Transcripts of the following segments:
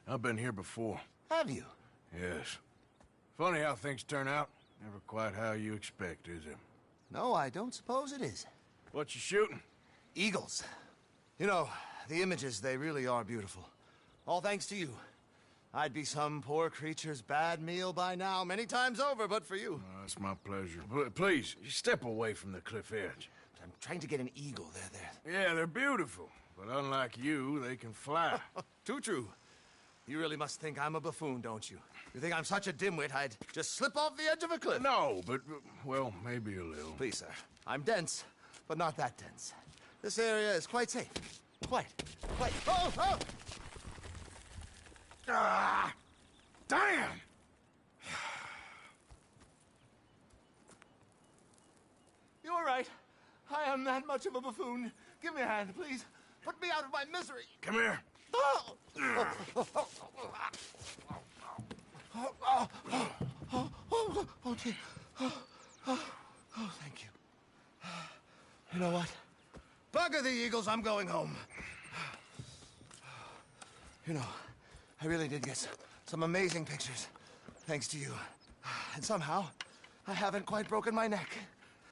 I've been here before. Have you? Yes. Funny how things turn out. Never quite how you expect, is it? No, I don't suppose it is. What you shooting? Eagles. You know, the images, they really are beautiful. All thanks to you. I'd be some poor creature's bad meal by now, many times over, but for you. It's my pleasure. Please, step away from the cliff edge. I'm trying to get an eagle. Yeah, they're beautiful. But unlike you, they can fly. Too true. You really must think I'm a buffoon, don't you? You think I'm such a dimwit I'd just slip off the edge of a cliff? No, but, well, maybe a little. Please, sir. I'm dense, but not that dense. This area is quite safe. Quite. Oh! Oh! Ah! Damn! You're right. I am that much of a buffoon. Give me a hand, please. Put me out of my misery. Come here. Oh, gee. Oh, thank you. You know what? Bugger the Eagles, I'm going home. You know, I really did get some amazing pictures, thanks to you. And somehow, I haven't quite broken my neck.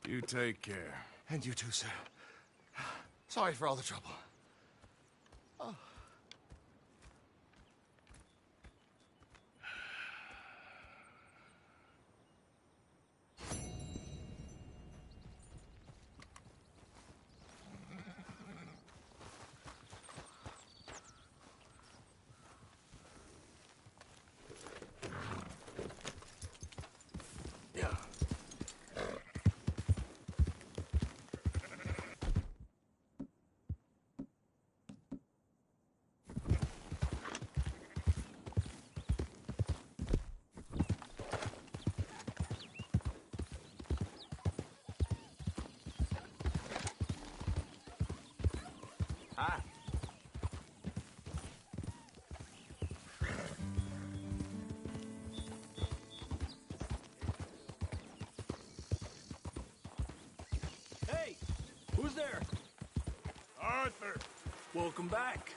You take care. And you too, sir. Sorry for all the trouble. Oh. Hi. Hey! Who's there? Arthur! Welcome back.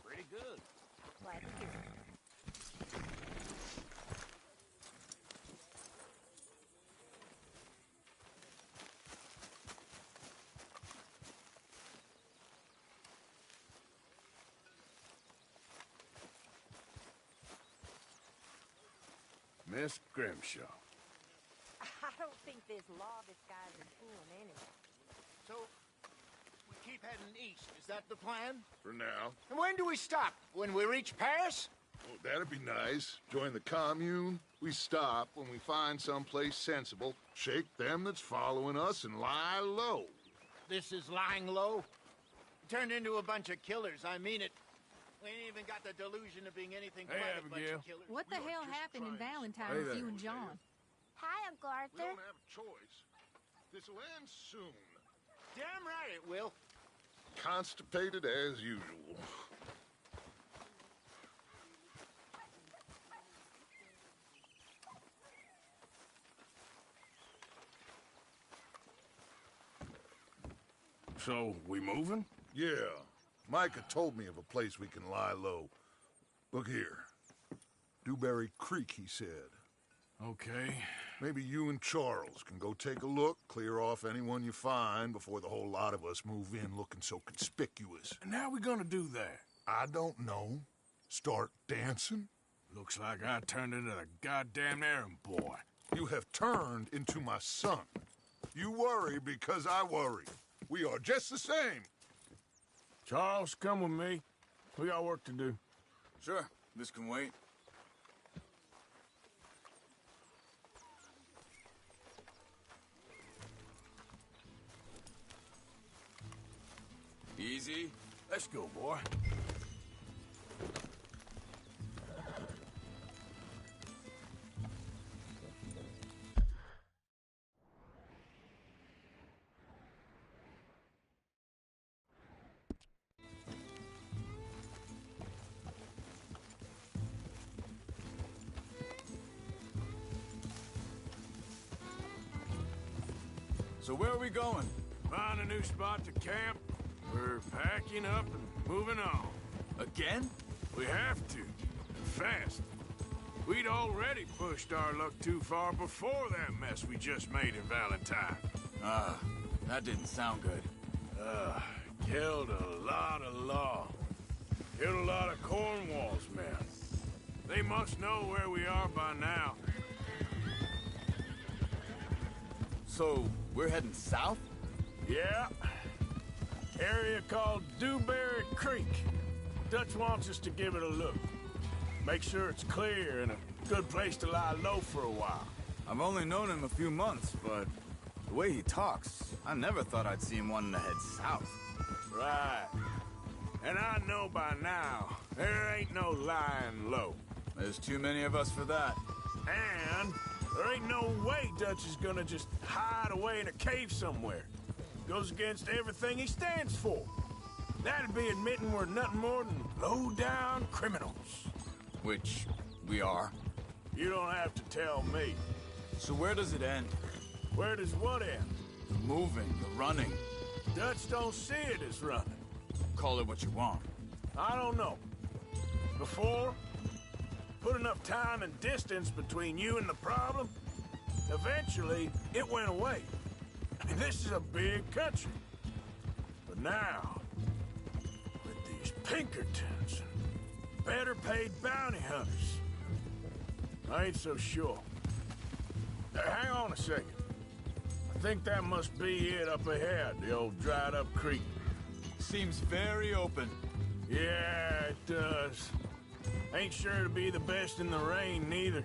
Pretty good. Glad to hear it. Miss Grimshaw. I don't think this law disguise is fooling anyone. So, we keep heading east. Is that the plan? For now. And when do we stop? When we reach Paris? Oh, that'd be nice. Join the commune. We stop when we find someplace sensible, shake them that's following us, and lie low. This is lying low. We turned into a bunch of killers. I mean it. We ain't even got the delusion of being anything Hey, but a bunch Abigail. of killers. What the We are hell just happened in trying. Valentine Hey with there. you and John? Hi, Uncle We Arthur. don't have a choice. This'll end soon. Damn right it will. Constipated as usual. So, we moving? Yeah. Micah told me of a place we can lie low. Look here. Dewberry Creek, he said. Okay. Maybe you and Charles can go take a look, clear off anyone you find before the whole lot of us move in looking so conspicuous. And how we gonna do that? I don't know. Start dancing? Looks like I turned into the goddamn errand boy. You have turned into my son. You worry because I worry. We are just the same. Charles, come with me. We got work to do. Sure, this can wait. Easy. Let's go, boy. So where are we going? Find a new spot to camp. We're packing up and moving on. Again? We have to. And fast. We'd already pushed our luck too far before that mess we just made in Valentine. That didn't sound good. Killed a lot of law. Killed a lot of Cornwall's men. They must know where we are by now. So, we're heading south? Yeah. Area called Dewberry Creek. Dutch wants us to give it a look. Make sure it's clear and a good place to lie low for a while. I've only known him a few months, but the way he talks, I never thought I'd see him wanting to head south. Right. And I know by now, there ain't no lying low. There's too many of us for that. And there ain't no way Dutch is gonna just hide away in a cave somewhere. Goes against everything he stands for. That'd be admitting we're nothing more than low-down criminals. Which we are. You don't have to tell me. So where does it end? Where does what end? The moving, the running. Dutch don't see it as running. Call it what you want. I don't know. Before, put enough time and distance between you and the problem, eventually it went away. I mean, this is a big country. But now, with these Pinkertons and better paid bounty hunters, I ain't so sure. Hang on a second. I think that must be it up ahead, the old dried up creek. Seems very open. Yeah, it does. Ain't sure to be the best in the rain, neither.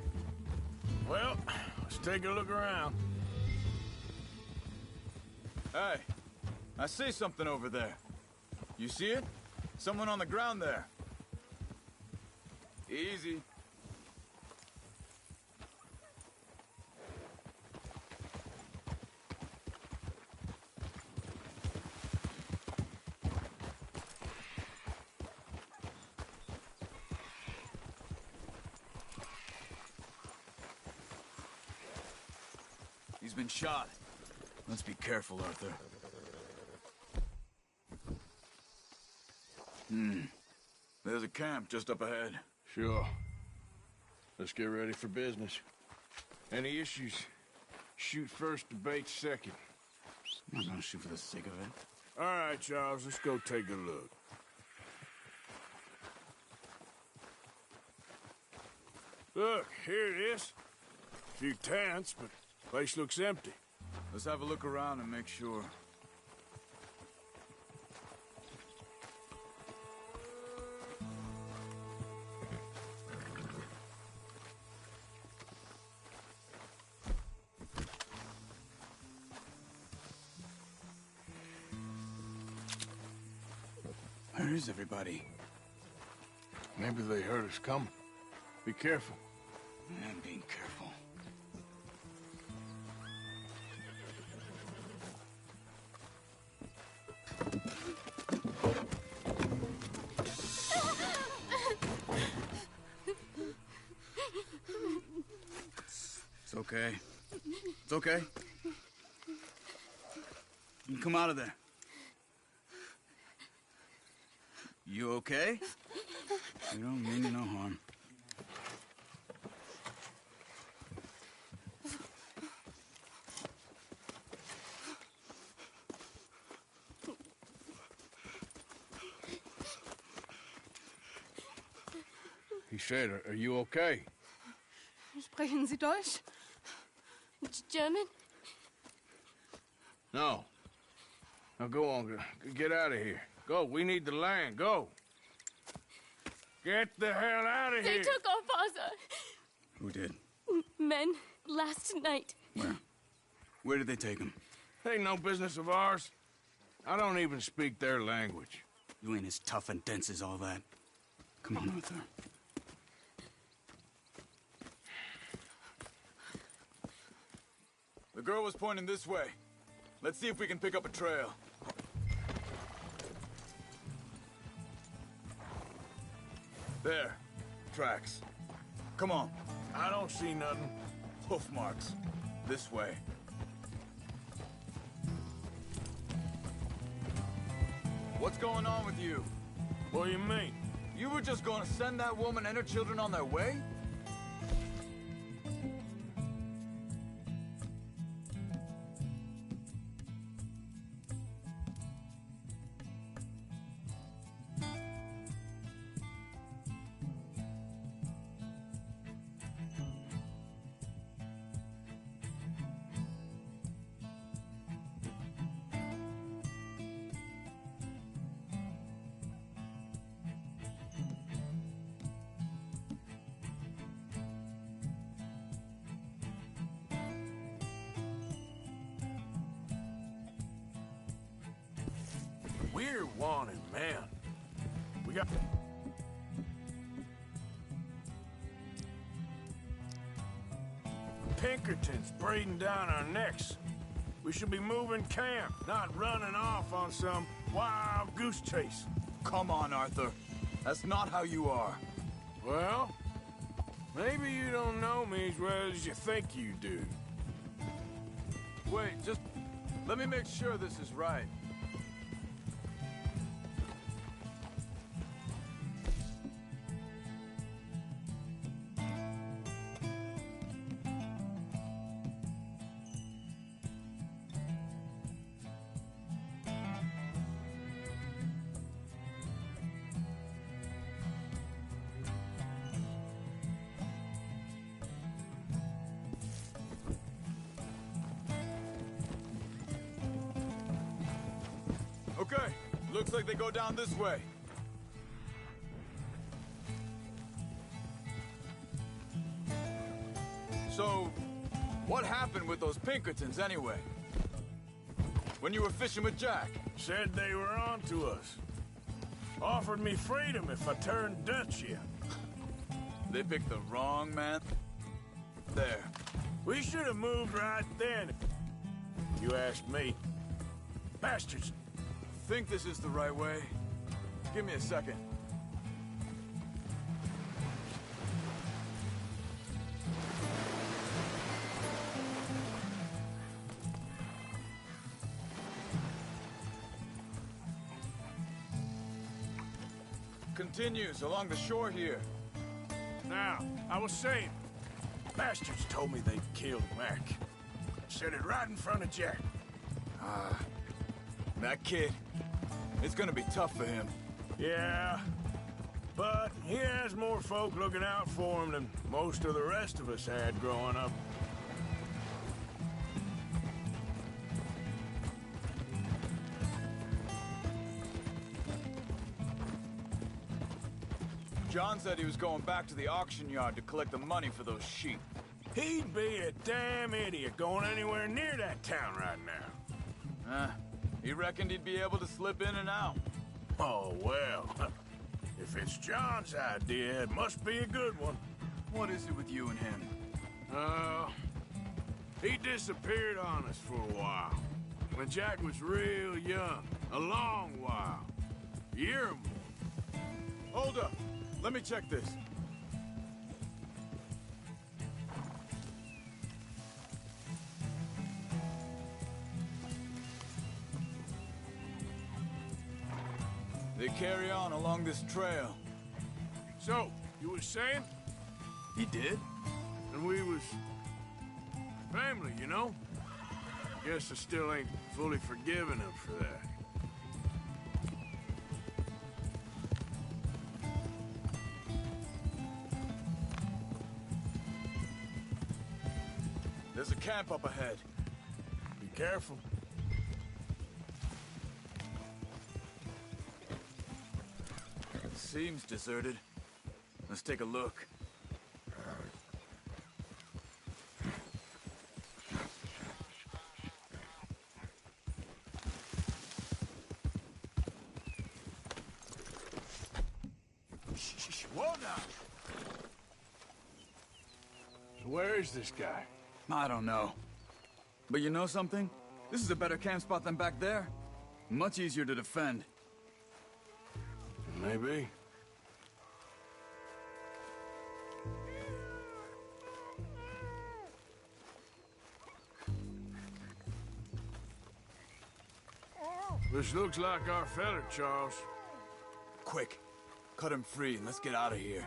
Well, let's take a look around. Hey, I see something over there. You see it? Someone on the ground there. Easy. He's been shot. Let's be careful, Arthur. There's a camp just up ahead. Sure. Let's get ready for business. Any issues? Shoot first, debate second. I'm not gonna shoot for the sake of it. All right, Charles, let's go take a look. Look, here it is. A few tents, but the place looks empty. Let's have a look around and make sure. Where is everybody? Maybe they heard us coming. Be careful. I'm being careful. It's okay. It's okay. You can come out of there. You okay? You don't mean you no harm. He said, are you okay? Sprechen Sie Deutsch? German? No. Now go on, get out of here. Go, we need the land, go. Get the hell out of They here. took our father. Who did? Men, last night. Where? Where did they take him? Ain't no business of ours. I don't even speak their language. You ain't as tough and dense as all that. Come on, Arthur. The girl was pointing this way. Let's see if we can pick up a trail. There. Tracks. Come on. I don't see nothing. Hoof marks. This way. What's going on with you? What do you mean? You were just going to send that woman and her children on their way? We're wanted, man. We got... Pinkertons breathing down our necks. We should be moving camp, not running off on some wild goose chase. Come on, Arthur. That's not how you are. Well, maybe you don't know me as well as you think you do. Wait, just let me make sure this is right. Okay, looks like they go down this way. So, what happened with those Pinkertons anyway? When you were fishing with Jack? Said they were on to us. Offered me freedom if I turned Dutch yet. They picked the wrong man. There. We should have moved right then. You asked me. Bastards. Think this is the right way? Give me a second. Continues along the shore here. Now, I was saying, bastards told me they'd killed Mac. Said it right in front of Jack. That kid, it's gonna be tough for him. Yeah, but he has more folk looking out for him than most of the rest of us had growing up. John said he was going back to the auction yard to collect the money for those sheep. He'd be a damn idiot going anywhere near that town right now. He reckoned he'd be able to slip in and out. Oh, well. If it's John's idea, it must be a good one. What is it with you and him? He disappeared on us for a while. When Jack was real young. A long while. A year or more. Hold up. Let me check this. They carry on along this trail. So, you was saying? He did? And we was... family, you know? Guess I still ain't fully forgiven him for that. There's a camp up ahead. Be careful. Seems deserted. Let's take a look. Shh, whoa now! So where is this guy? I don't know. But you know something? This is a better camp spot than back there. Much easier to defend. Maybe. This looks like our fella, Charles. Quick, cut him free and let's get out of here.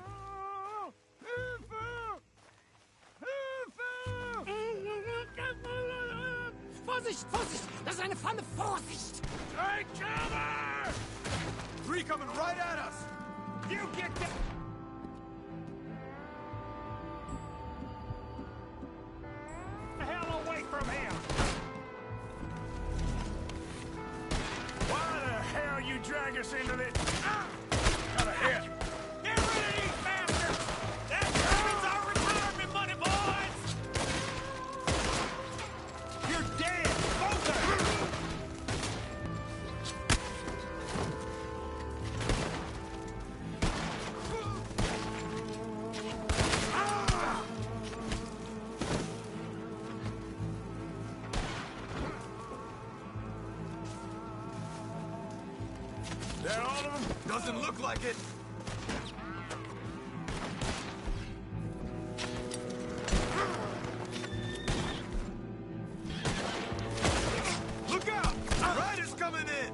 Vorsicht, Vorsicht! Das ist eine Falle! Vorsicht! Take cover! Three coming right at us! You get that! The hell away from him! Why the hell you drag us into this? Ah! Got a hit. Get rid of these bastards! That determines our retirement money, boys! You're dead! Both of you! That all of them? Doesn't look like it. Look out! Riders coming in!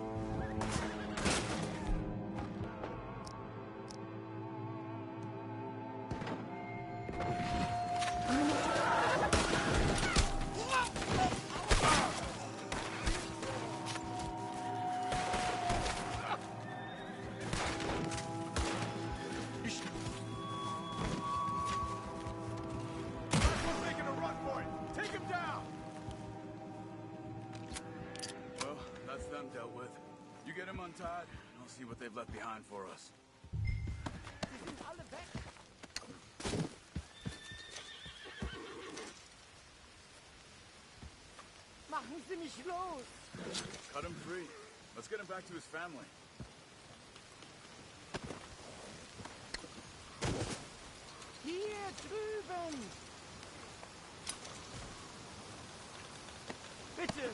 We're making a run for it. Take him down! Well, that's them dealt with. You get him untied, and I'll see what they've left behind for us. Machen Sie mich los! Cut him free. Let's get him back to his family. Hier drüben! Bitte,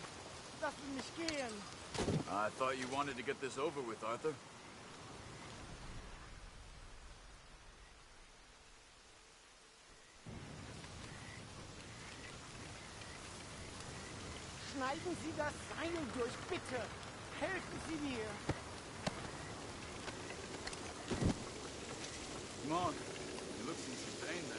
lassen mich gehen! I thought you wanted to get this over with, Arthur. Schneiden Sie das Seil durch, bitte! Helfen Sie mir! Come on. He looks in some pain there.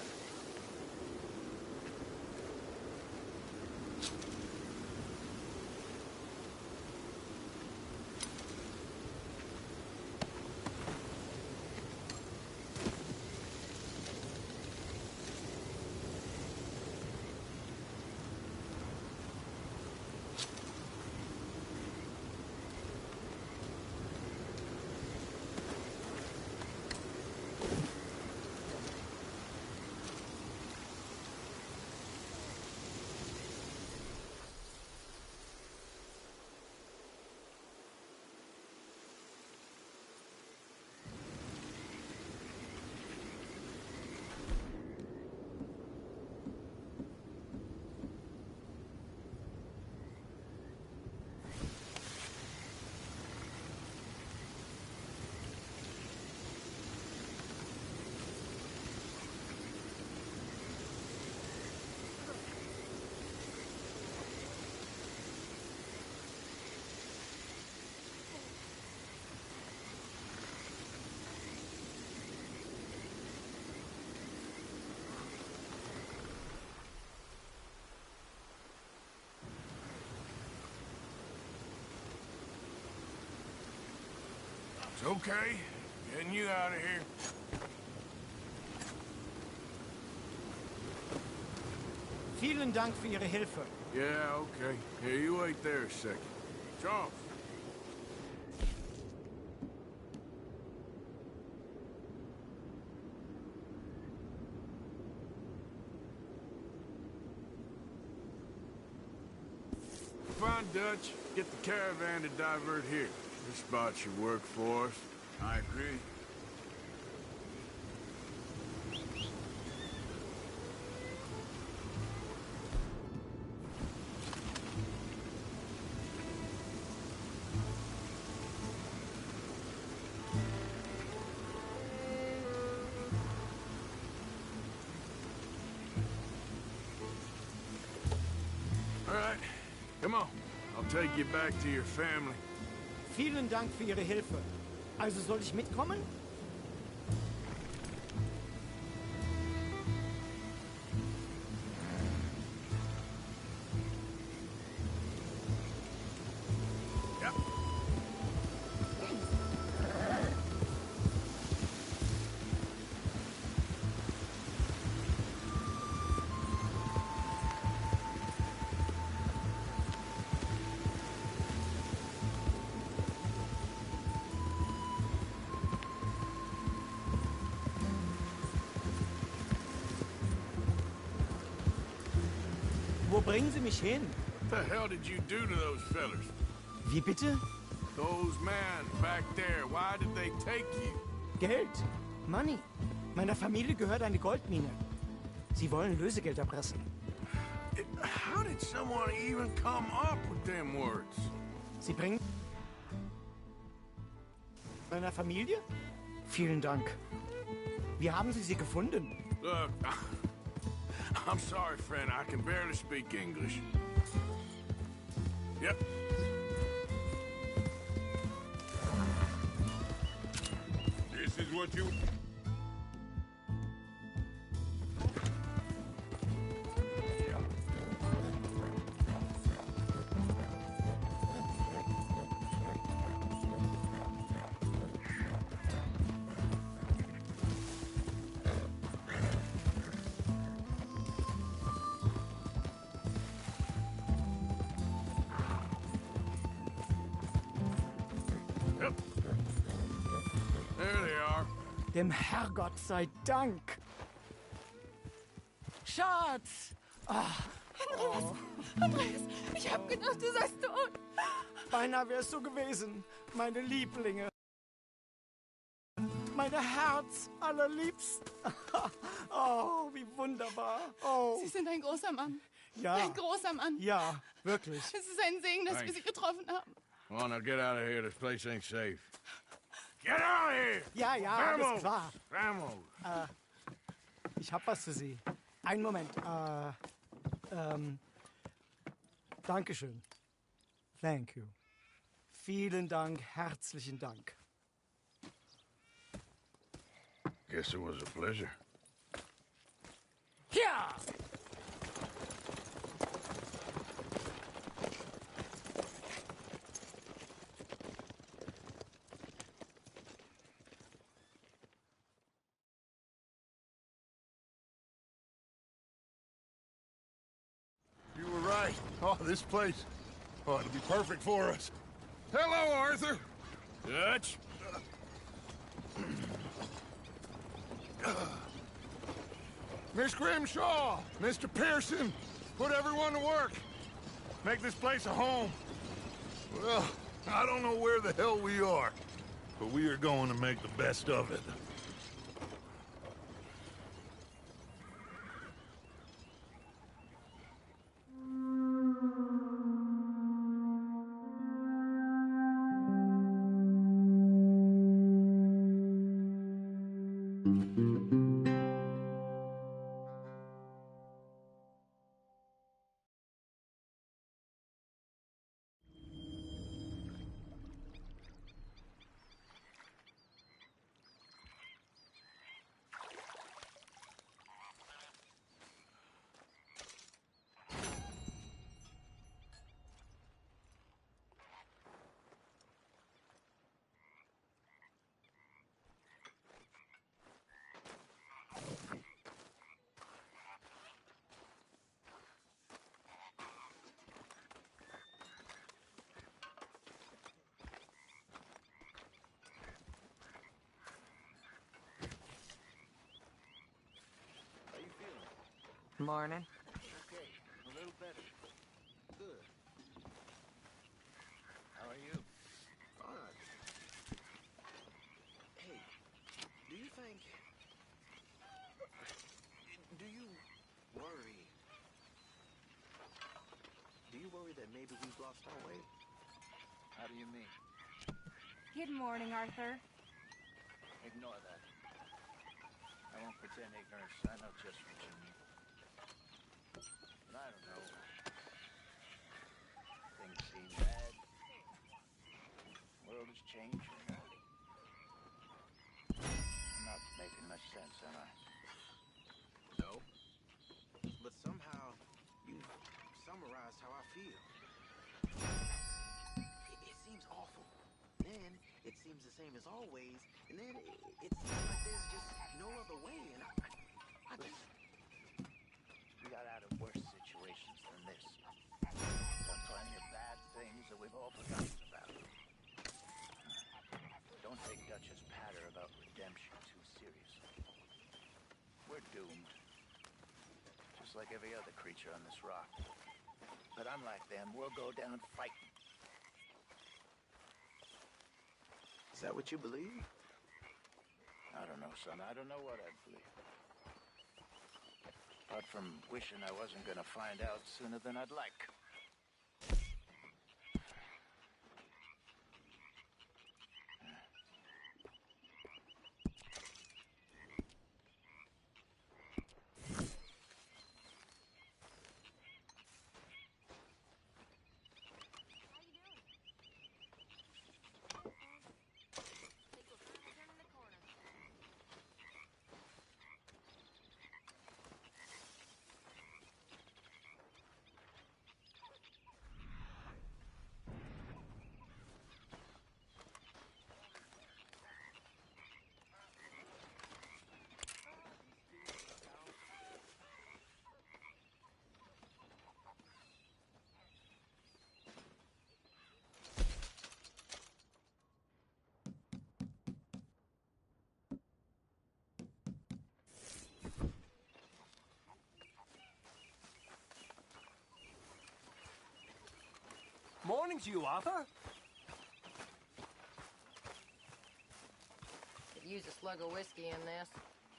It's okay. Getting you out of here. Vielen Dank für Ihre Hilfe. Yeah, okay. Here, you wait there a second. Charles. Find Dutch, get the caravan to divert here. This spot should work for us. I agree. All right, come on. I'll take you back to your family. Vielen Dank für Ihre Hilfe. Also soll ich mitkommen? Wo bringen Sie mich hin? What the hell did you do to those fellers? Wie bitte? Those men back there, why did they take you? Geld. Money. Meiner Familie gehört eine Goldmine. Sie wollen Lösegeld erpressen. How did someone even come up with them words? Sie bringen... Meiner Familie? Vielen Dank. Wie haben Sie sie gefunden? Look, I'm sorry, friend. I can barely speak English. Yep. This is what you... There they are. Dem Herrgott sei Dank. Schatz! Andreas, ich hab gedacht, du seist tot. Beinahe wär's so gewesen. Meine Lieblinge. Meine Herz allerliebst. Oh, wie wunderbar. Oh. Sie sind ein großer Mann. Ja. Ein großer Mann. Ja, wirklich. Es ist ein Segen, dass wir Sie getroffen haben. Come on, now get out of here. This place ain't safe. Get out of here! Ja, ja, alles klar. Vamos! Ich hab was für Sie. Einen Moment. Dankeschön. Thank you. Vielen Dank, herzlichen Dank. Guess it was a pleasure. Ja! You were right. Oh, this place. Oh, it'll be perfect for us. Hello, Arthur. Dutch? Miss Grimshaw, Mr. Pearson, put everyone to work. Make this place a home. Well, I don't know where the hell we are, but we are going to make the best of it. Morning. Okay, a little better. Good. How are you? Fine. Hey, do you think... Do you worry... Do you worry that maybe we've lost our way? How do you mean? Good morning, Arthur. Ignore that. I won't pretend ignorance. I know just what you mean. But I don't know. Things seem bad. am I? No. But somehow, you summarized how I feel. It seems awful. Then, it seems the same as always. And then, it seems like there's just no other way. And I just... We got out of worse situations than this. Done plenty of bad things that we've all forgotten about. Don't take Dutch's patter about redemption too seriously. We're doomed. Just like every other creature on this rock. But unlike them, we'll go down fighting. Is that what you believe? I don't know, son. I don't know what I believe. Apart from wishing I wasn't gonna find out sooner than I'd like. Morning to you, Arthur. Could use a slug of whiskey in this.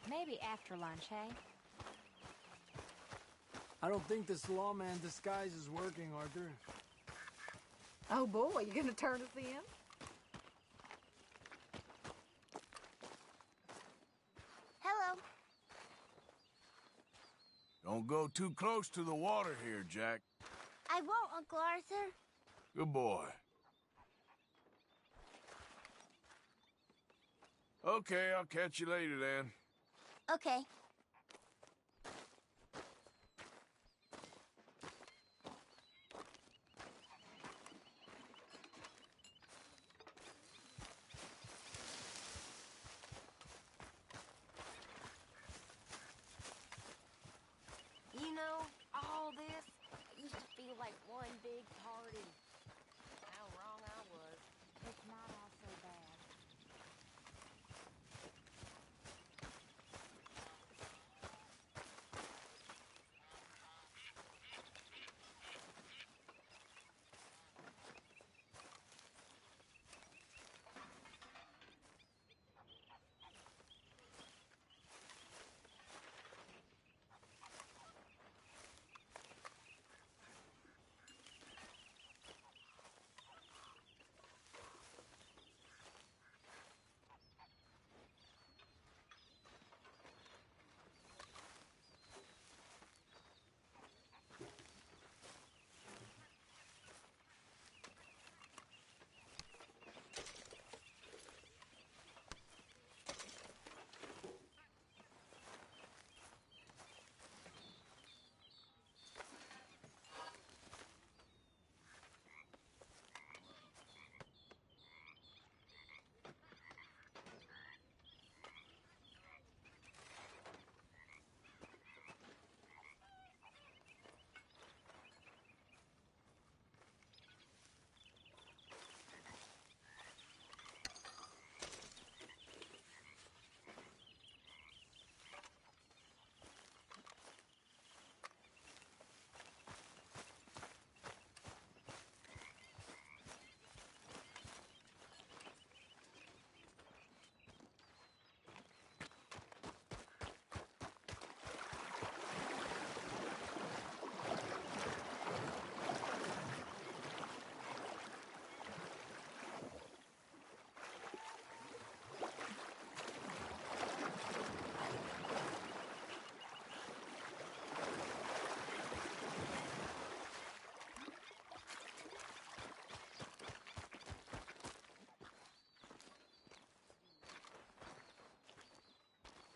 Maybe after lunch, hey? I don't think this lawman disguise is working, Arthur. Oh boy, you gonna turn us in? Hello. Don't go too close to the water here, Jack. I won't, Uncle Arthur. Good boy. Okay, I'll catch you later then. Okay. You know, all this used to feel like one big party. How wrong I was. It's not all so bad.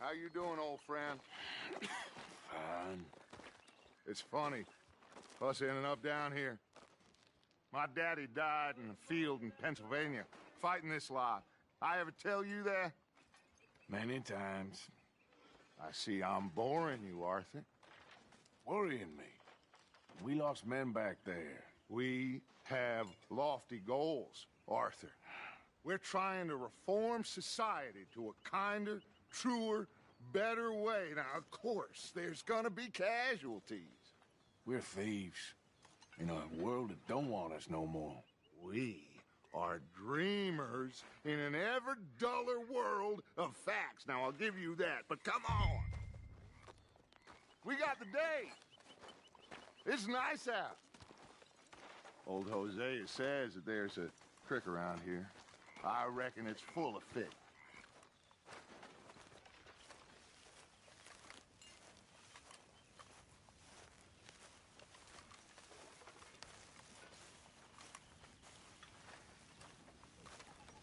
How you doing, old friend? Fine. It's funny, us ending up down here. My daddy died in a field in Pennsylvania, fighting this lot. I ever tell you that? Many times. I see I'm boring you, Arthur. Worrying me. We lost men back there. We have lofty goals, Arthur. We're trying to reform society to a kinder, truer, better way. Now, of course, there's gonna be casualties. We're thieves. In a world that don't want us no more. We are dreamers in an ever duller world of facts. Now, I'll give you that, but come on. We got the day. It's nice out. Old Hosea says that there's a creek around here. I reckon it's full of fish.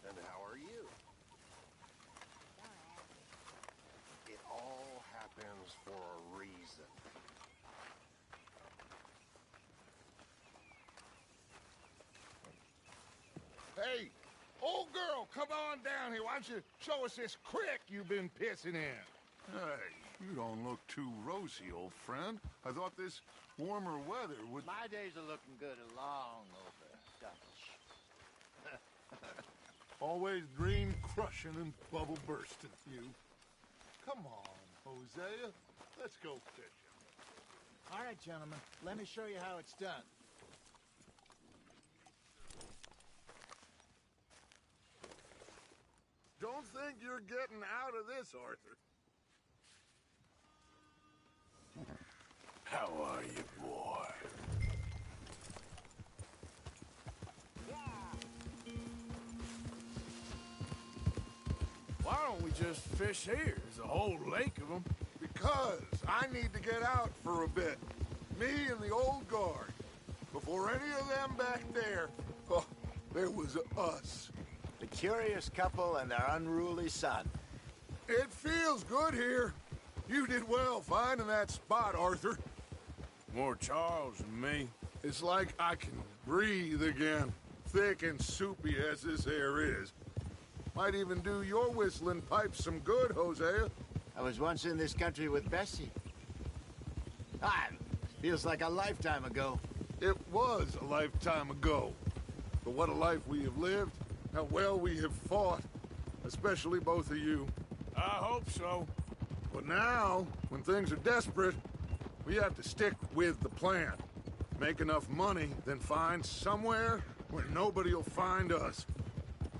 And how are you? It all happens for a reason. Hey, old girl, come on down here. Why don't you show us this creek you've been pissing in? Hey, you don't look too rosy, old friend. I thought this warmer weather would... My days are looking good along over, Dutch. Always dream crushing and bubble bursting, you. Come on, Hosea. Let's go fishing. All right, gentlemen. Let me show you how it's done. Don't think you're getting out of this, Arthur. How are you, boy? Why don't we just fish here? There's a whole lake of them. Because I need to get out for a bit. Me and the old guard. Before any of them back there, oh, there was us. The curious couple and their unruly son. It feels good here. You did well finding that spot, Arthur. More Charles than me. It's like I can breathe again. Thick and soupy as this air is. Might even do your whistling pipes some good, Hosea. I was once in this country with Bessie. Feels like a lifetime ago. It was a lifetime ago. But what a life we have lived. How well we have fought. Especially both of you. I hope so. But now, when things are desperate, we have to stick with the plan. Make enough money, then find somewhere where nobody will find us.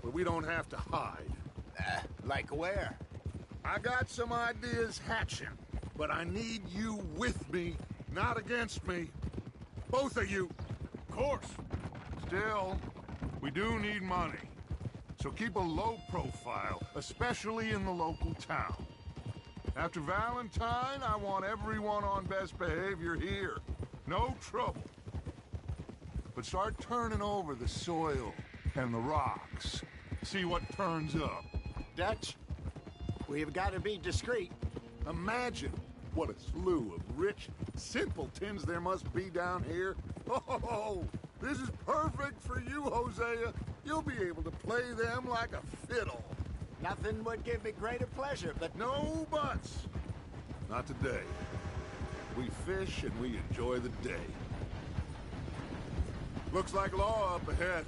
Where we don't have to hide. Like where? I got some ideas hatching, but I need you with me, not against me. Both of you. Of course. Still, we do need money. So keep a low profile, especially in the local town. After Valentine, I want everyone on best behavior here. No trouble. But start turning over the soil and the rocks. See what turns up. Dutch, we've got to be discreet. Imagine what a slew of rich simpletons there must be down here. Oh, this is perfect for you, Hosea. You'll be able to play them like a fiddle. Nothing would give me greater pleasure, but... No buts. Not today. We fish and we enjoy the day. Looks like law up ahead.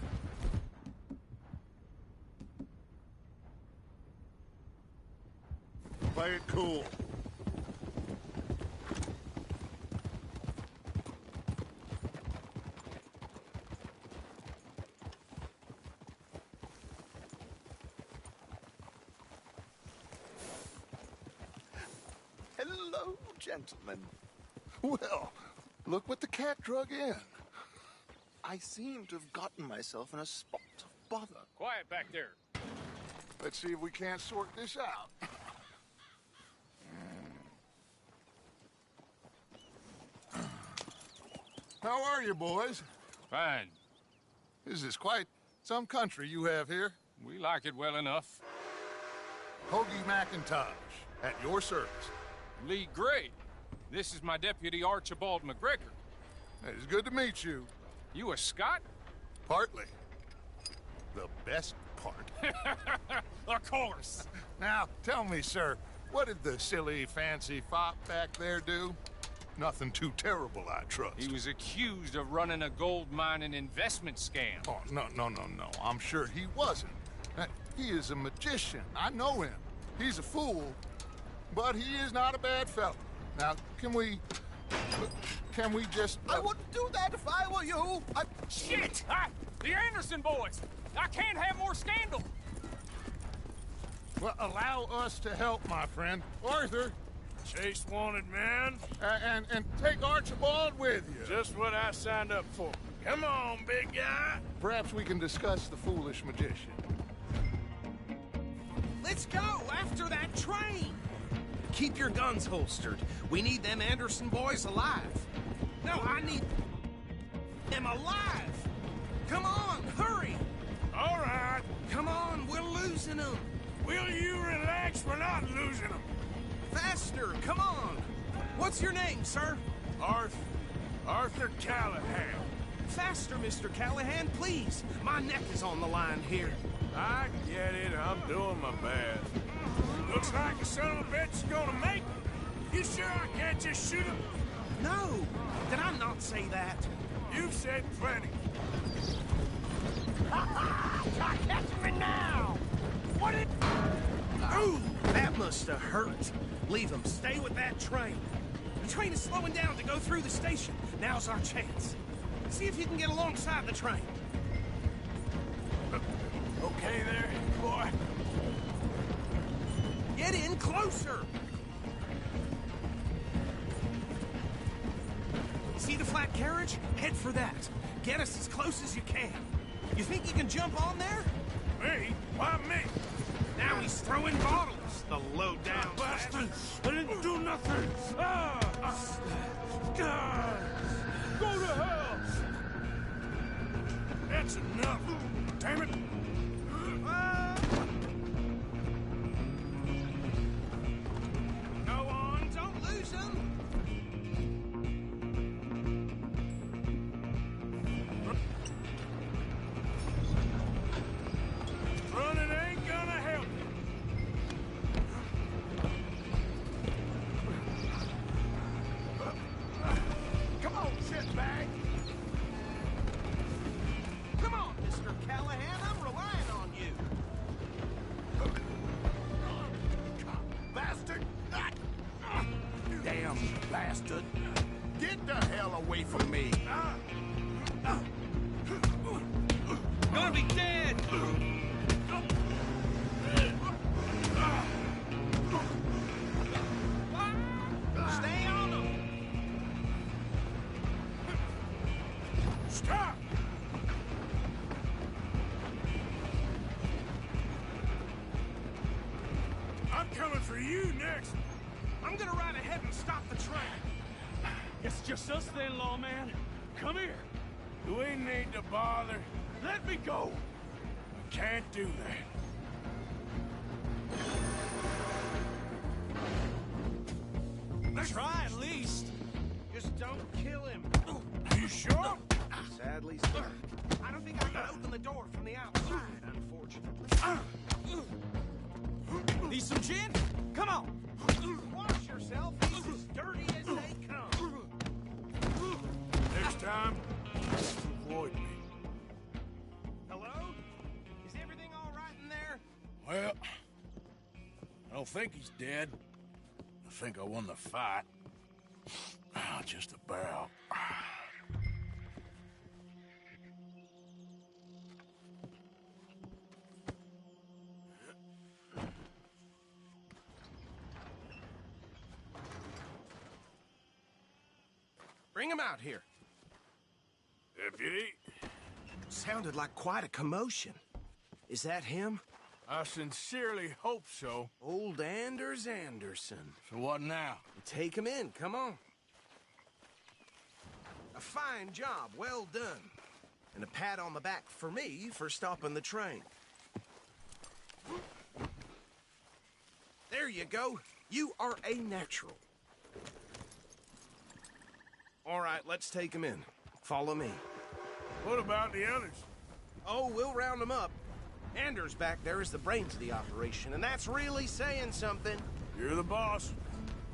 Play it cool. Hello, gentlemen. Well, look what the cat drug in. I seem to have gotten myself in a spot of bother. Quiet back there. Let's see if we can't sort this out. How are you, boys? Fine. This is quite some country you have here. We like it well enough. Hoagie McIntosh. At your service. Lee Gray. This is my deputy Archibald McGregor. It's good to meet you. You a Scot? Partly. The best part. Of course. Now, tell me, sir, what did the silly, fancy fop back there do? Nothing too terrible, I trust. He was accused of running a gold mining investment scam. Oh, no. I'm sure he wasn't. He is a magician. I know him. He's a fool, but he is not a bad fellow. Now, can we just... I wouldn't do that if I were you. Shit! The Anderson boys! I can't have more scandal! Well, allow us to help, my friend. Arthur. Chase wanted man. And take Archibald with you. Just what I signed up for. Come on, big guy. Perhaps we can discuss the foolish magician. Let's go after that train! Keep your guns holstered. We need them Anderson boys alive. No, I need them alive! Come on, hurry! All right. Come on, we're losing them. Will you relax? We're not losing them. Faster, come on! What's your name, sir? Arthur Callahan. Faster, Mr. Callahan, please. My neck is on the line here. I get it. I'm doing my best. Looks like the son of a bitch is gonna make it. You sure I can't just shoot him? No! Did I not say that? You've said plenty. Catch me now! What did... Ooh, that must have hurt. Leave him. Stay with that train. The train is slowing down to go through the station. Now's our chance. See if you can get alongside the train. Okay there, boy. Get in closer! See the flat carriage? Head for that. Get us as close as you can. You think you can jump on there? Me? Why me? Now he's throwing bottles, the low-down bastard! I didn't do nothing! Go to hell! That's enough! Damn it! Go on, don't lose him! Running ain't gonna help. Come on, shitbag! Come on, Mr. Callahan, I'm relying on you. Bastard! Damn bastard. Get the hell away from me. Gonna be dead! Stay on him! Stop! I'm coming for you next. I'm gonna ride ahead and stop the train. It's just us then, lawman. Come here. Do we need to bother? Let me go. I can't do that. Try at least. Just don't kill him. Are you sure? Sadly, sir. I don't think I can open the door from the outside, unfortunately. Need some gin? Come on. Wash yourself. He's as dirty as they come. Next time, avoid me. Hello? Is everything all right in there? Well, I don't think he's dead. I think I won the fight. Just about. Bring him out here. Deputy? Sounded like quite a commotion. Is that him? I sincerely hope so. Old Anders Anderson. So what now? Take him in, come on. A fine job, well done. And a pat on the back for me for stopping the train. There you go. You are a natural. All right, let's take him in. Follow me. What about the others? Oh, we'll round them up. Anders back there is the brains of the operation, and that's really saying something. You're the boss.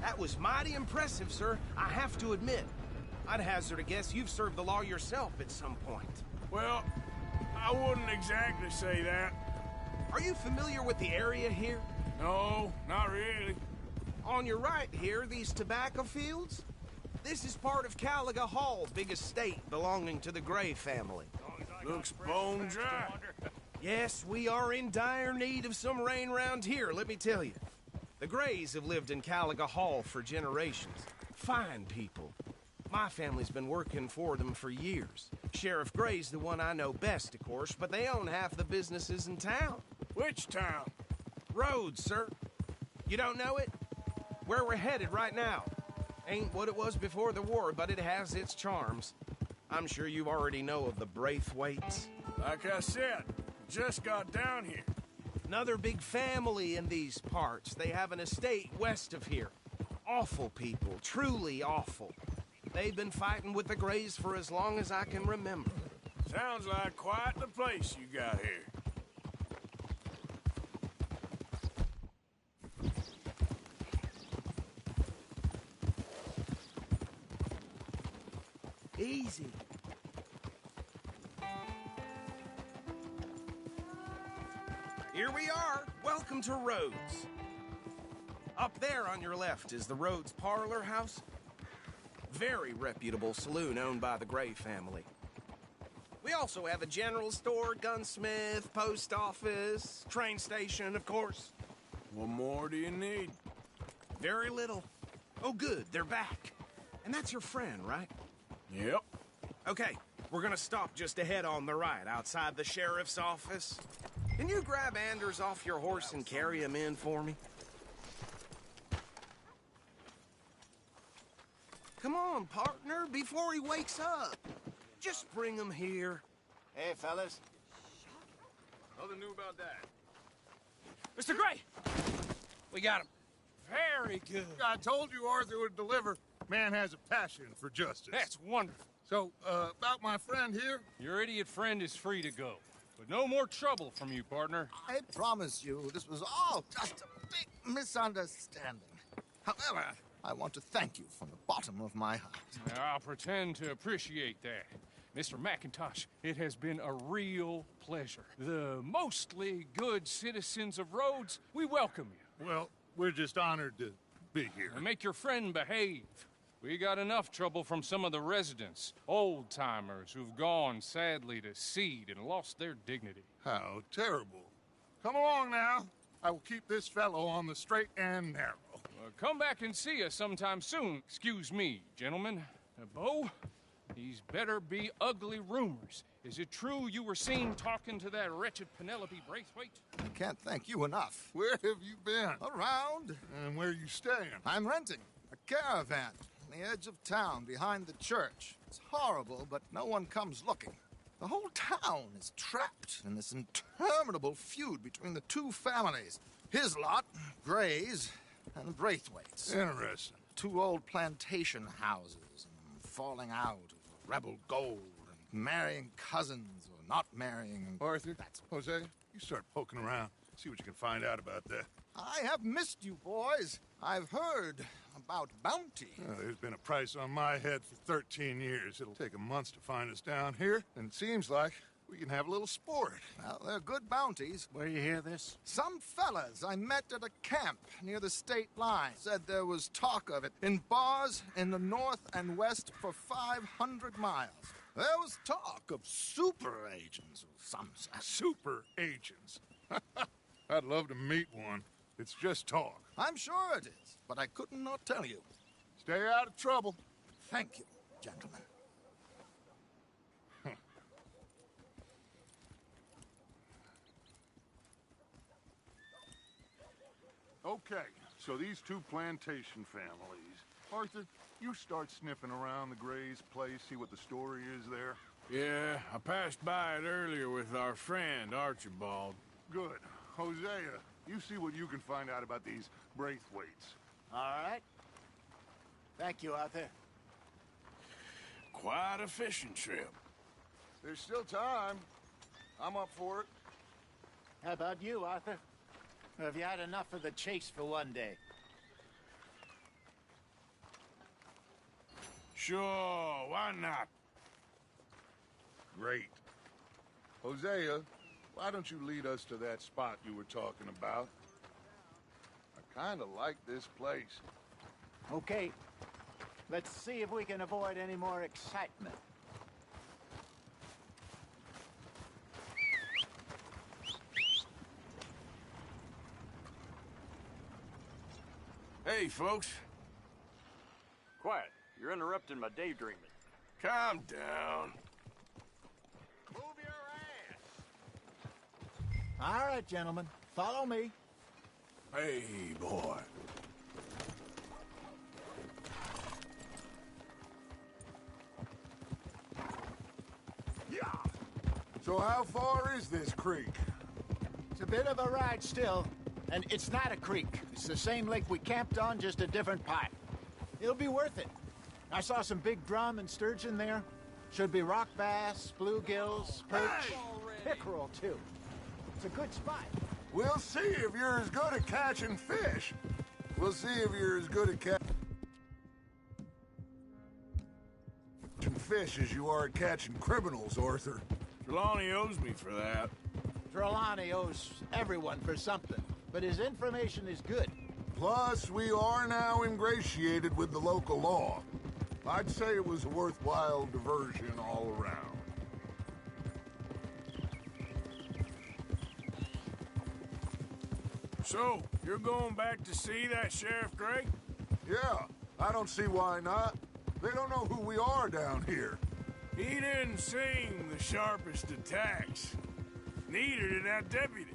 That was mighty impressive, sir. I have to admit. I'd hazard a guess you've served the law yourself at some point. Well, I wouldn't exactly say that. Are you familiar with the area here? No, not really. On your right here, these tobacco fields? This is part of Caliga Hall, big estate belonging to the Gray family. Looks bone dry. Yes, we are in dire need of some rain round here, let me tell you. The Grays have lived in Caliga Hall for generations. Fine people. My family's been working for them for years. Sheriff Gray's the one I know best, of course, but they own half the businesses in town. Which town? Rhodes, sir. You don't know it? Where we're headed right now. Ain't what it was before the war, but it has its charms. I'm sure you already know of the Braithwaites. Like I said, just got down here. Another big family in these parts. They have an estate west of here. Awful people, truly awful. They've been fighting with the Grays for as long as I can remember. Sounds like quite the place you got here. Easy. Here we are. Welcome to Rhodes. Up there on your left is the Rhodes Parlor House. Very reputable saloon owned by the Gray family. We also have a general store, gunsmith, post office, train station, of course. What more do you need? Very little. Oh, good, they're back. And that's your friend, right? Yep. Okay, we're gonna stop just ahead on the right, outside the sheriff's office. Can you grab Anders off your horse and carry him in for me? Come on, partner, before he wakes up. Just bring him here. Hey, fellas. Nothing new about that. Mr. Gray! We got him. Very good. I told you Arthur would deliver. Man has a passion for justice. That's wonderful. So, about my friend here? Your idiot friend is free to go. But no more trouble from you, partner. I promise you, this was all just a big misunderstanding. However, I want to thank you from the bottom of my heart. I'll pretend to appreciate that. Mr. McIntosh, it has been a real pleasure. The mostly good citizens of Rhodes, we welcome you. Well, we're just honored to be here. And make your friend behave. We got enough trouble from some of the residents, old-timers who've gone, sadly, to seed and lost their dignity. How terrible. Come along now. I will keep this fellow on the straight and narrow. Come back and see us sometime soon. Excuse me, gentlemen. Bo, these better be ugly rumors. Is it true you were seen talking to that wretched Penelope Braithwaite? I can't thank you enough. Where have you been? Around. And where are you staying? I'm renting a caravan on the edge of town behind the church. It's horrible, but no one comes looking. The whole town is trapped in this interminable feud between the two families. His lot, Gray's, and Braithwaite's. Interesting. Two old plantation houses, and falling out of rebel gold, and marrying cousins or not marrying. Arthur, Jose, you start poking around. See what you can find out about that. I have missed you, boys. I've heard about bounty. There's been a price on my head for 13 years. It'll take a month to find us down here, and it seems like we can have a little sport. Well, they're good bounties. Where you hear this? Some fellas I met at a camp near the state line said there was talk of it in bars in the north and west for 500 miles. There was talk of super agents of some sort. Super agents? I'd love to meet one. It's just talk. I'm sure it is, but I could not tell you. Stay out of trouble. Thank you, gentlemen. Okay, so these two plantation families. Arthur, you start sniffing around the Gray's place, see what the story is there. Yeah, I passed by it earlier with our friend, Archibald. Good. Hosea, you see what you can find out about these Braithwaites. All right. Thank you, Arthur. Quite a fishing trip. There's still time. I'm up for it. How about you, Arthur? Or have you had enough of the chase for one day? Sure, why not? Great. Hosea, why don't you lead us to that spot you were talking about? I kind of like this place. Okay. Let's see if we can avoid any more excitement. Hey, folks. Quiet. You're interrupting my daydreaming. Calm down. Move your ass! All right, gentlemen. Follow me. Hey, boy. Yeah. So how far is this creek? It's a bit of a ride still. And it's not a creek. It's the same lake we camped on, just a different part. It'll be worth it. I saw some big drum and sturgeon there. Should be rock bass, bluegills, perch, pickerel, too. It's a good spot. We'll see if you're as good at catching fish. We'll see if you're as good at catching fish as you are at catching criminals, Arthur. Trelawney owes me for that. Trelawney owes everyone for something, but his information is good. Plus, we are now ingratiated with the local law. I'd say it was a worthwhile diversion all around. So, you're going back to see that Sheriff Gray? Yeah, I don't see why not. They don't know who we are down here. He didn't seem the sharpest attacks. Neither did that deputy.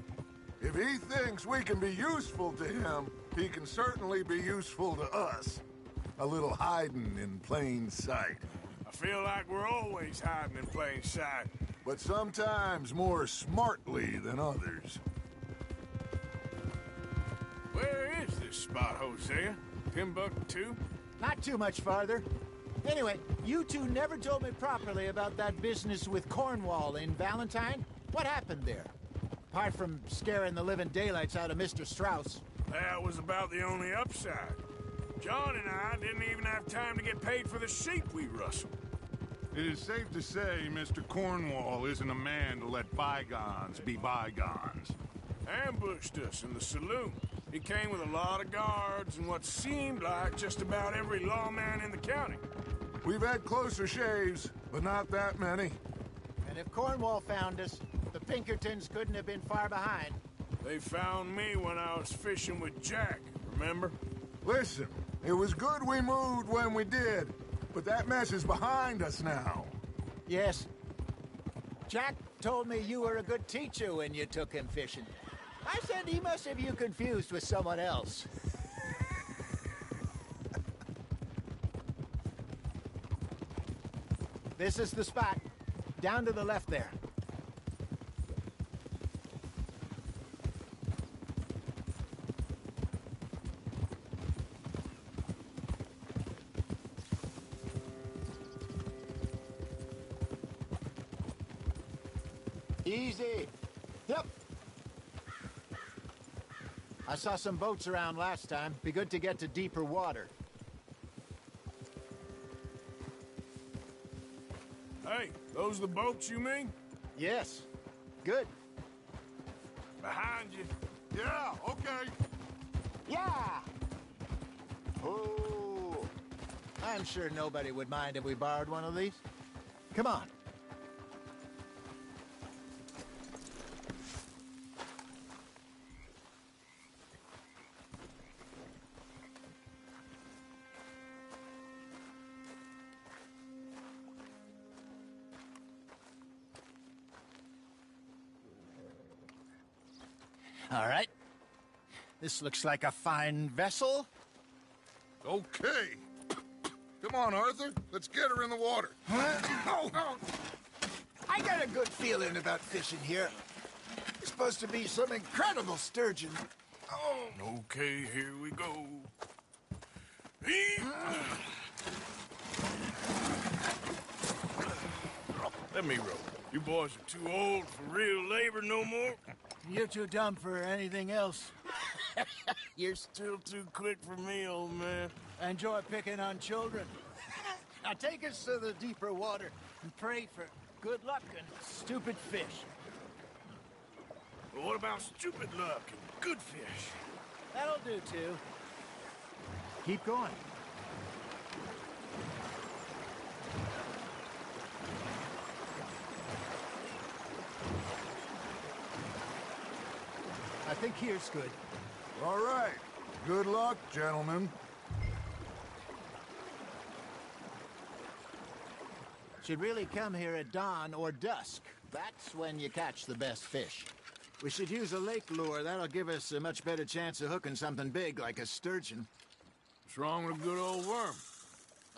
If he thinks we can be useful to him, he can certainly be useful to us. A little hiding in plain sight. I feel like we're always hiding in plain sight. But sometimes more smartly than others. Where is this spot, Hosea? Timbuktu? Not too much farther. Anyway, you two never told me properly about that business with Cornwall in Valentine. What happened there? Apart from scaring the living daylights out of Mr. Strauss. That was about the only upside. John and I didn't even have time to get paid for the sheep we rustled. It is safe to say Mr. Cornwall isn't a man to let bygones be bygones. Ambushed us in the saloon. He came with a lot of guards and what seemed like just about every lawman in the county. We've had closer shaves, but not that many. And if Cornwall found us, the Pinkertons couldn't have been far behind. They found me when I was fishing with Jack, remember? Listen, it was good we moved when we did, but that mess is behind us now. Yes. Jack told me you were a good teacher when you took him fishing. I said he must have you confused with someone else. This is the spot. Down to the left there. Easy. Yep. I saw some boats around last time. Be good to get to deeper water. Hey, those the boats you mean? Yes. Good. Behind you. Yeah, okay. Yeah! Oh. I'm sure nobody would mind if we borrowed one of these. Come on. All right. This looks like a fine vessel. Okay. Come on, Arthur. Let's get her in the water. Oh. I got a good feeling about fishing here. It's supposed to be some incredible sturgeon. Okay, here we go. Let me row. You boys are too old for real labor no more. You're too dumb for anything else. You're still too quick for me, old man. I enjoy picking on children. Now take us to the deeper water and pray for good luck and stupid fish. But what about stupid luck and good fish? That'll do, too. Keep going. I think here's good. All right. Good luck, gentlemen. Should really come here at dawn or dusk. That's when you catch the best fish. We should use a lake lure. That'll give us a much better chance of hooking something big like a sturgeon. What's wrong with a good old worm?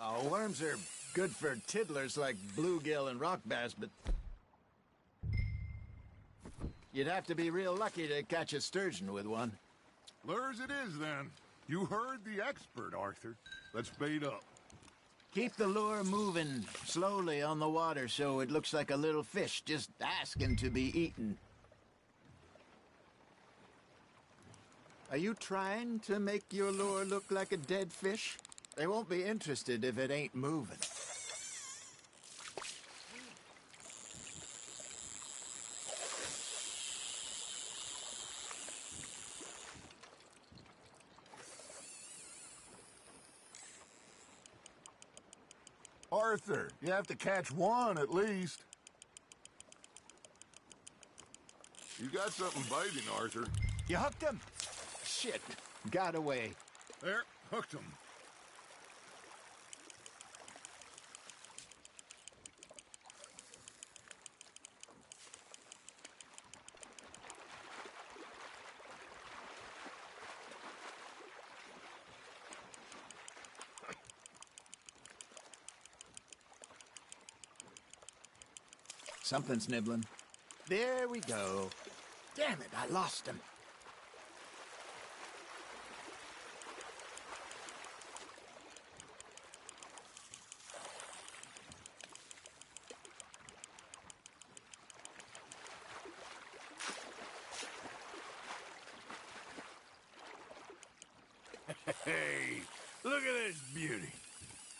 Oh, worms are good for tiddlers like bluegill and rock bass, but you'd have to be real lucky to catch a sturgeon with one. Lures it is, then. You heard the expert, Arthur. Let's bait up. Keep the lure moving slowly on the water so it looks like a little fish just asking to be eaten. Are you trying to make your lure look like a dead fish? They won't be interested if it ain't moving. Arthur, you have to catch one at least. You got something biting, Arthur. You hooked him? Shit, got away. There, hooked him. Something's nibbling. There we go. Damn it, I lost him. Hey, look at this beauty.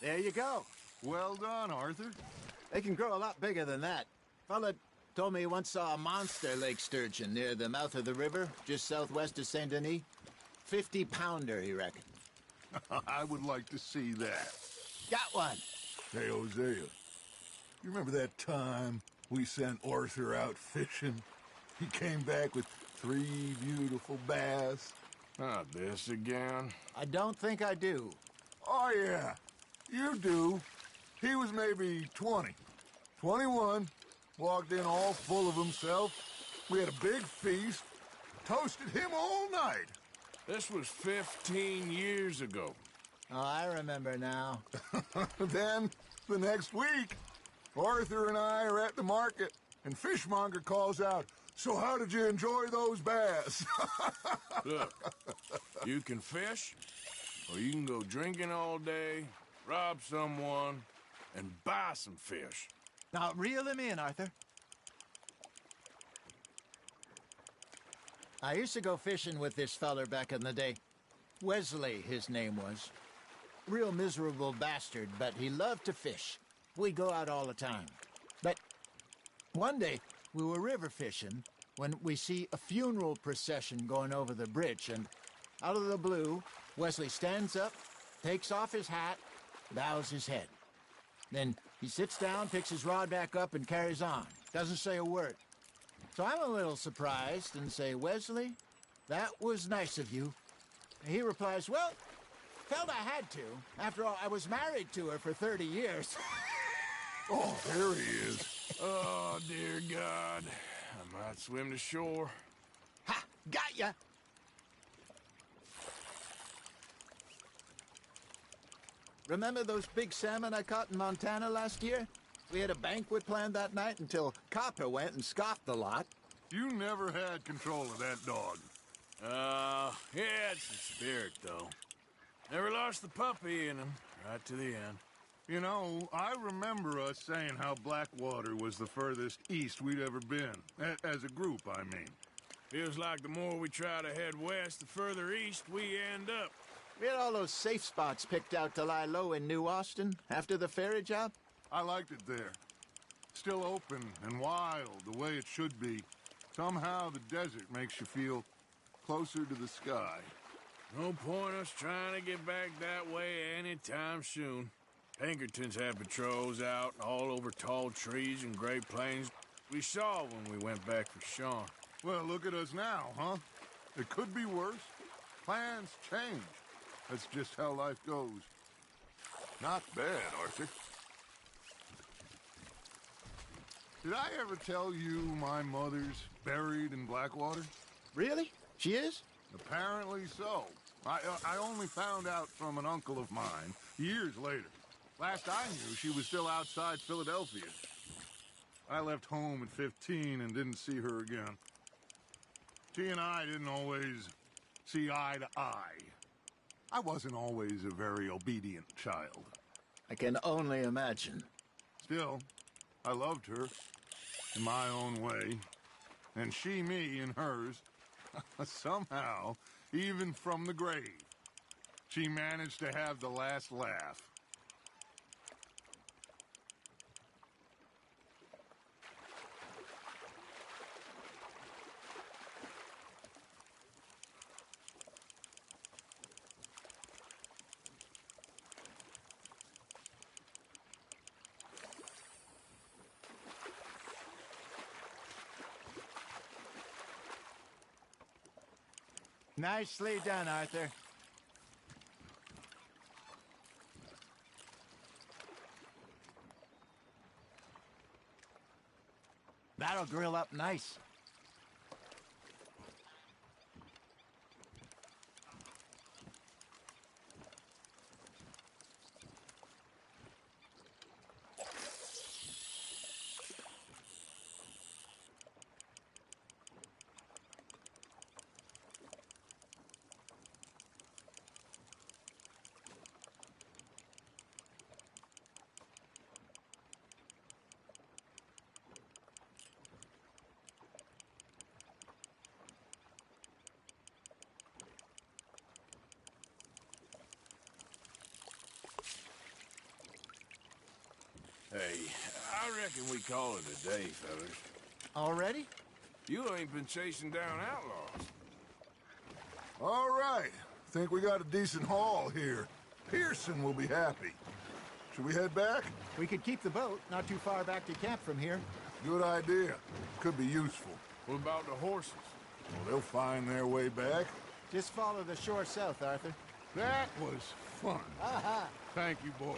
There you go. Well done, Arthur. They can grow a lot bigger than that. Fella told me he once saw a monster lake sturgeon near the mouth of the river, just southwest of Saint Denis. 50-pounder, he reckoned. I would like to see that. Got one. Hey, Hosea, you remember that time we sent Arthur out fishing? He came back with 3 beautiful bass. Not this again. I don't think I do. Oh, yeah. You do. He was maybe 20. 21. Walked in all full of himself. We had a big feast. Toasted him all night. This was 15 years ago. Oh, I remember now. Then, the next week, Arthur and I are at the market, and Fishmonger calls out, "So how did you enjoy those bass?" Look, you can fish, or you can go drinking all day, rob someone, and buy some fish. Now, reel him in, Arthur. I used to go fishing with this feller back in the day. Wesley, his name was. Real miserable bastard, but he loved to fish. We'd go out all the time. But one day, we were river fishing when we see a funeral procession going over the bridge, and out of the blue, Wesley stands up, takes off his hat, bows his head. Then he sits down, picks his rod back up, and carries on. Doesn't say a word. So I'm a little surprised and say, "Wesley, that was nice of you." And he replies, "Well, felt I had to. After all, I was married to her for 30 years. Oh, there he is. Oh, dear God. I might swim to shore. Ha! Got ya! Remember those big salmon I caught in Montana last year? We had a banquet planned that night until Copper went and scoffed the lot. You never had control of that dog. He had some spirit, though. Never lost the puppy in him, right to the end. You know, I remember us saying how Blackwater was the furthest east we'd ever been. As a group, I mean. Feels like the more we try to head west, the further east we end up. We had all those safe spots picked out to lie low in New Austin after the ferry job. I liked it there. Still open and wild, the way it should be. Somehow the desert makes you feel closer to the sky. No point us trying to get back that way anytime soon. Pinkertons had patrols out all over tall trees and Great Plains. We saw when we went back for Sean. Well, look at us now, huh? It could be worse. Plans change. That's just how life goes. Not bad, Arthur. Did I ever tell you my mother's buried in Blackwater? Really? She is? Apparently so. I only found out from an uncle of mine years later. Last I knew, she was still outside Philadelphia. I left home at 15 and didn't see her again. She and I didn't always see eye to eye. I wasn't always a very obedient child. I can only imagine. Still, I loved her in my own way, and she me in hers. Somehow, even from the grave, she managed to have the last laugh. Nicely done, Arthur. That'll grill up nice. Hey, I reckon we call it a day, fellas. Already? You ain't been chasing down outlaws. All right. Think we got a decent haul here. Pearson will be happy. Should we head back? We could keep the boat not too far back to camp from here. Good idea. Could be useful. What about the horses? Well, they'll find their way back. Just follow the shore south, Arthur. That was fun. Aha! Thank you, boys.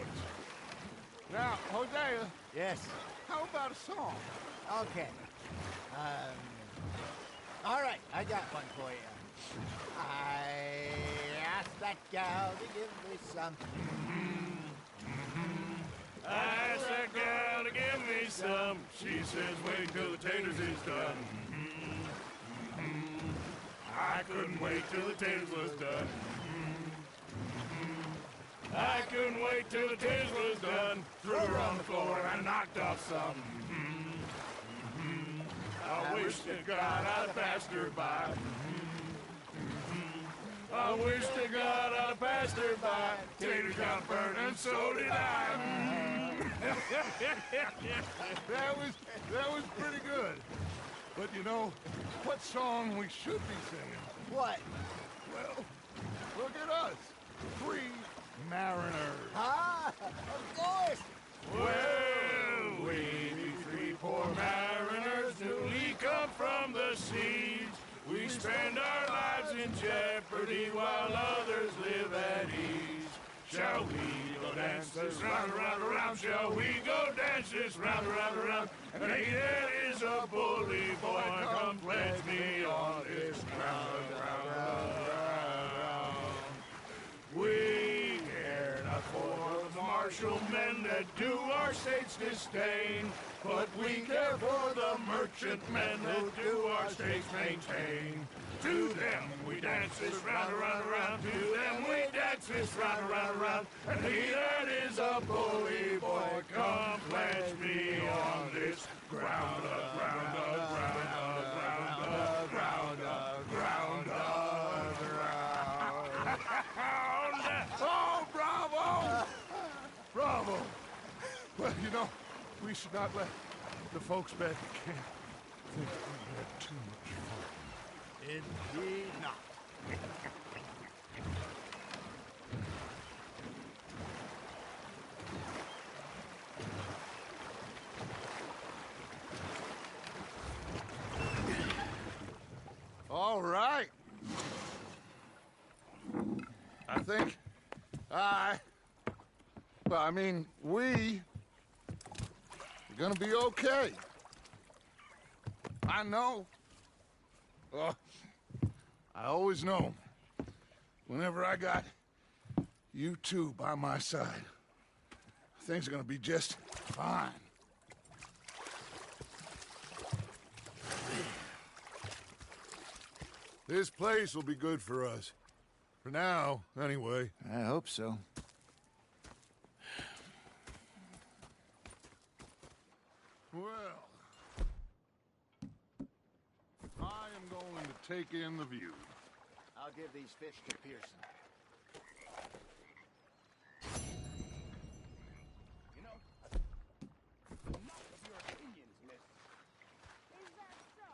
Now, Hosea. Yes? How about a song? Okay. All right, I got one for you. I asked that gal to give me some. I asked that gal to give me some. She says, wait till the taters is done. I couldn't wait till the taters was done. I couldn't wait till the taters was done. Threw her on the floor and knocked off some. I wish to God I'd have passed her by. I wish to God I'd have passed her by. Taters got burned and so did I. That was pretty good. But you know, what song we should be singing? What? Well, look at us. 3 mariners. Ah, of course. Well, we be 3 poor mariners newly come from the seas. We spend our lives in jeopardy while others live at ease. Shall we go dance this round, around, around? Shall we go dance this round, around, around? And he that is a bully boy, come pledge me on this ground, round, round, round. We care not for the martial men that do our state's disdain, but We care for the merchantmen who do our states maintain. To them we dance this round, around, around. To them we dance this round, around, around. And he that is a bully boy, come pledge me on this ground, ground, ground, ground, ground, ground, ground. Oh, bravo! Bravo! Well, you know, we should not let the folks back at camp think we had too much fun. Indeed not. All right. I think we're gonna be okay. I know. I always know. Whenever I got you two by my side, things are gonna be just fine. This place will be good for us. For now, anyway. I hope so. Well, I am going to take in the view. I'll give these fish to Pearson. You know, enough of your opinions, miss. Is that so?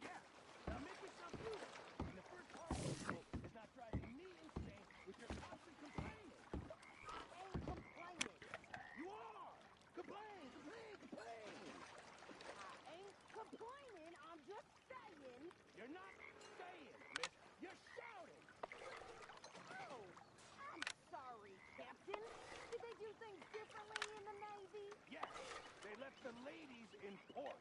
Yeah. Now make yourself useful. And the first part of the rule is not driving me insane with your constant complaining. I ain't complaining. You are! Complain, complain, complain! I ain't complaining. I'm just saying. You're not saying, miss. You're shouting! Oh, I'm sorry, Captain. Did they do things differently in the Navy? Yes, they left the ladies in port.